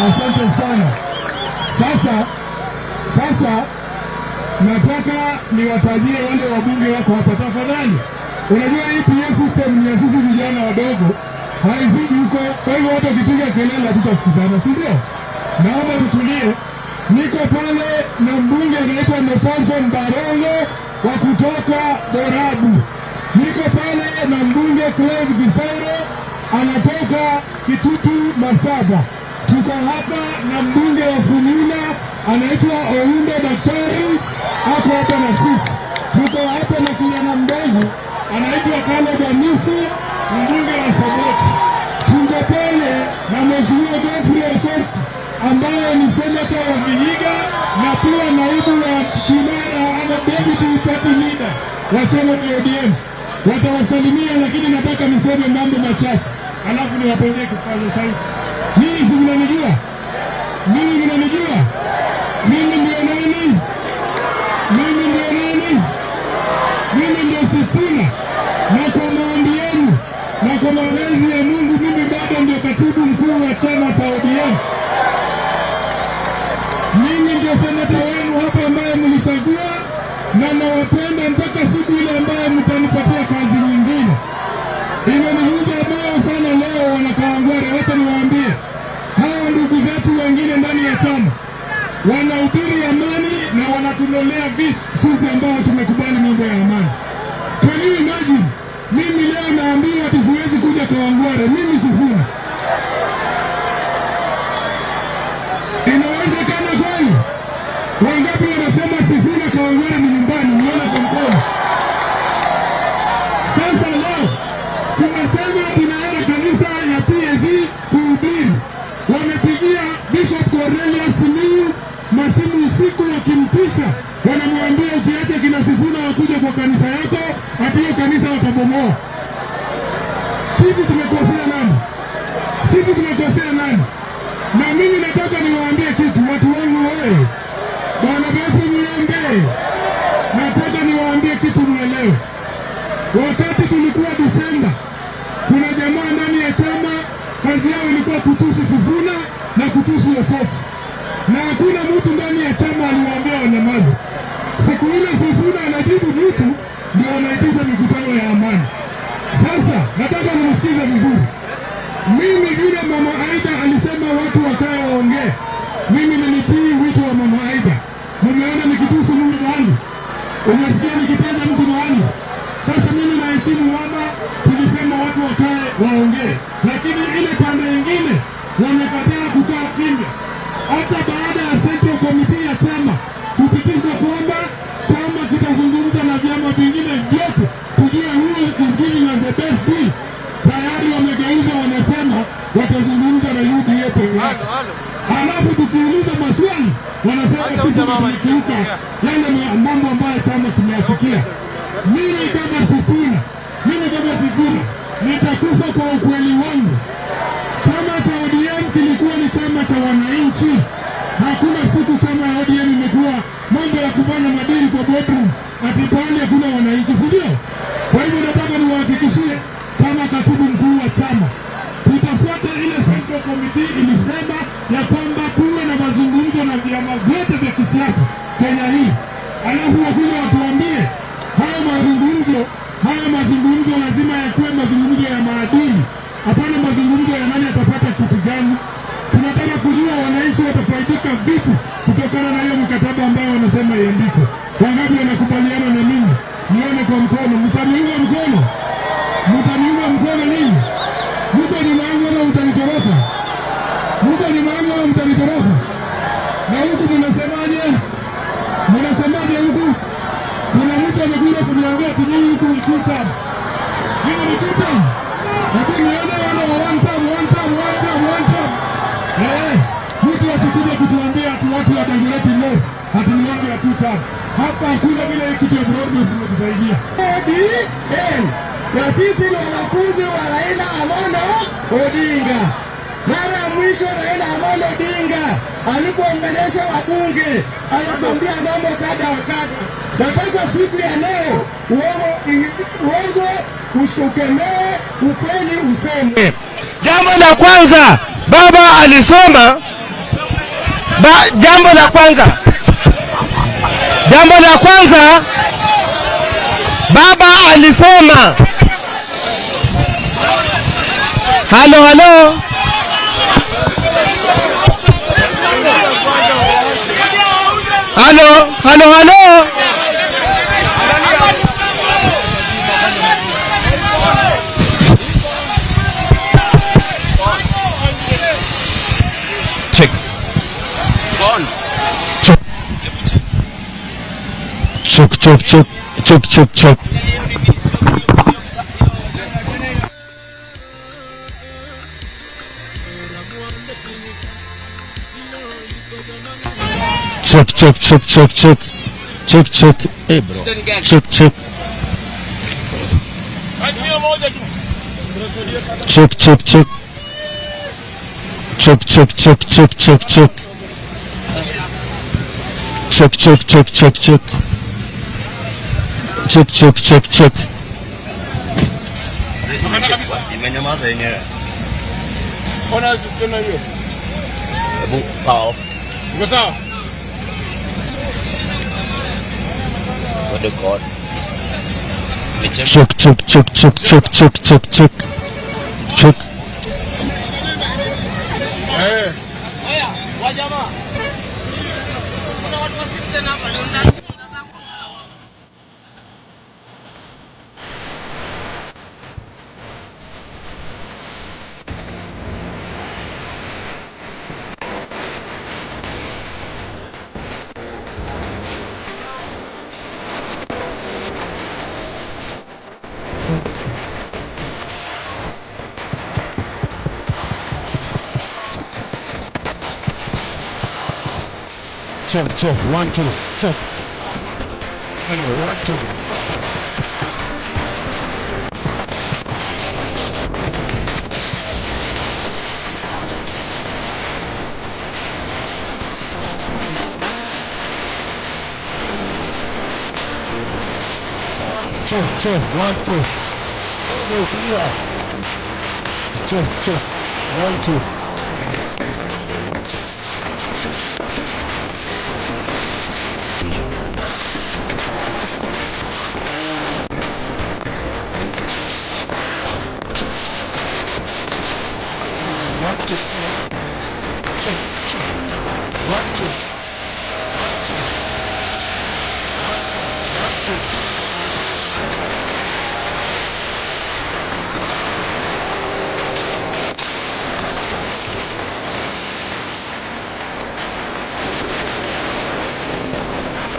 Asante sana. Sasa nataka niwatajie wale wabunge wako hapa tafadhali. Unajua hii PA system ni ya sisi vijana wadogo, haifiki huko. Kwa hivyo watu wakipiga kelele hatutasikizana, si ndio? Naomba tutulie. Niko pale na mbunge anaitwa Nefonson Barongo wa kutoka Borabu. Niko pale na mbunge Cleve Gisairo anatoka Kitutu Masaba. Tuko hapa na mbunge wa Fununa anaitwa Oundo Daktari, ako hapa na sisi. Tuko hapa na kijana mdogo anaitwa Caleb Amisi, mbunge wa Saboti. Tuko pale na Mheshimiwa Godfrey Osotsi ambaye ni senata wa Vihiga na pia naibu wa Kimara ama deputy party leader wa chama cha ODM. Watawasalimia, lakini nataka niseme mambo machache alafu niwapeleke kipaza sauti. Mimi mnanijua? Mimi ndio nani? Mimi ndio Sifuna, na kwa maombi yenu na kwa mapenzi ya Mungu mimi bado ndio katibu mkuu wa chama cha ODM. Mimi ndio senata wenu hapa ambaye mlichagua, na nawapenda mpaka siku ile ambayo mtanipatia kazi nyingine. Imenivunja moyo sana leo wanakawangware. Wacha niwaambie, hawa ndugu zetu wengine ndani ya chama wanahubiri amani na wanatulolea visu sisi ambao tumekubali mambo ya amani. Can you imagine? Mimi leo naambiwa ati siwezi kuja Kawangware, mimi Sifuna. Inawezekana kweli? Wangapi wanasema Sifuna Kawangware ni nyumbani? Niona kwa mkono. Sasa leo tunasema tunaenda kanisa ya PSG kuhubiri. Wamepigia Bishop Cornelius Simiyu masimu usiku wakimtisha, wanamwambia ukiacha kina Sifuna wakuja kwa kanisa yako ati hiyo kanisa watabomoa. Sisi tumekosea nani? Na mimi nataka niwaambie kitu, watu wangu wewe, Bwana Bepu niongee. Nataka niwaambie kitu mwelewe. Wakati tulikuwa Disemba, kuna jamaa ndani ya chama kazi yao ilikuwa kutusi Sifuna na kutusi Osotsi, na hakuna mtu ndani ya chama aliwaambia wanyamaze. Siku ile Sifuna anajibu mtu, ndio wanaitisha mikutano ya amani. Sasa nataka nimsikize vizuri. Mimi vile Mama Aida alisema watu wakae waongee, mimi nilitii wito wa Mama Aida. Nimeona nikitusi mtu mahali, unasikia nikitaja mtu mahali. Sasa mimi naheshimu mama, tulisema watu wakae waongee, lakini ile pande nyingine wamekataa kukaa kimya. Hata baada ya Central Committee ya chama kupitisha kwamba chama kitazungumza na vyama vingine vyote kujua huyu kuzini na the best deal, tayari wamegeuza, wanasema watazungumza na UDA peke yake. Halafu tukiuliza maswali wanasema sisi tumekiuka yale mambo ambayo chama kimeafikia. Mimi kama Sifuna nitakufa kwa ukweli wangu. Chama cha ODM kilikuwa ni chama cha wananchi. Hakuna siku chama ya ODM imekuwa mambo ya kufanya madili kwa boardroom ati pale hakuna wananchi, si ndio? Kwa hivyo nataka niwahakikishie kama katibu mkuu wa chama, tutafuata ile Central Committee ilisema ya kwamba kuwe na mazungumzo na vyama vyote vya kisiasa Kenya hii. Alafu wakuja watuambie haya mazungumzo lazima yakuwe mazungumzo ya maadili, hapana mazungumzo ya nani atapata kitu gani. Tunataka kujua wananchi watafaidika vipi kutokana na hiyo mkataba ambayo wanasema iandikwe. Wangapi wanakubaliana na mimi? Nione kwa mkono. Mtaniunga mkono nini? Mtu ni mangu ama mtanitoroka? Na huku mnasemaje huku? Kuna mtu amekuja kuniambia kijiji huku ni two-term. Hii ni two-term. Lakini nione wale wa one term. Mtu asikuja kutuambia ati watu wa Dagoretti North ati ni watu ya two-term. Hapa hakuna vile kitu ya broadcast imetusaidia. ODM na sisi ni wanafunzi wa Raila Amolo Odinga. Mara ya mwisho Raila Amolo Odinga alipoongelesha wabunge alikwambia mambo kadha wa kadha. Nataka siku ya leo uongo ukemee, ukweli useme. Jambo la kwanza, baba alisoma Jambo la kwanza baba alisema halo. Check. Check. Hey bro. Check. Check. Imenyamaza yenyewe. Mbona usisikana hiyo? Hebu power off. Uko sawa? What the god? Check. Eh. Oya, wa jamaa. Kuna watu wasikize hapa. Check. 1, 2. Check. 1, 2. Check. 1, 2. Check. 1, 2. Check. 1, 2.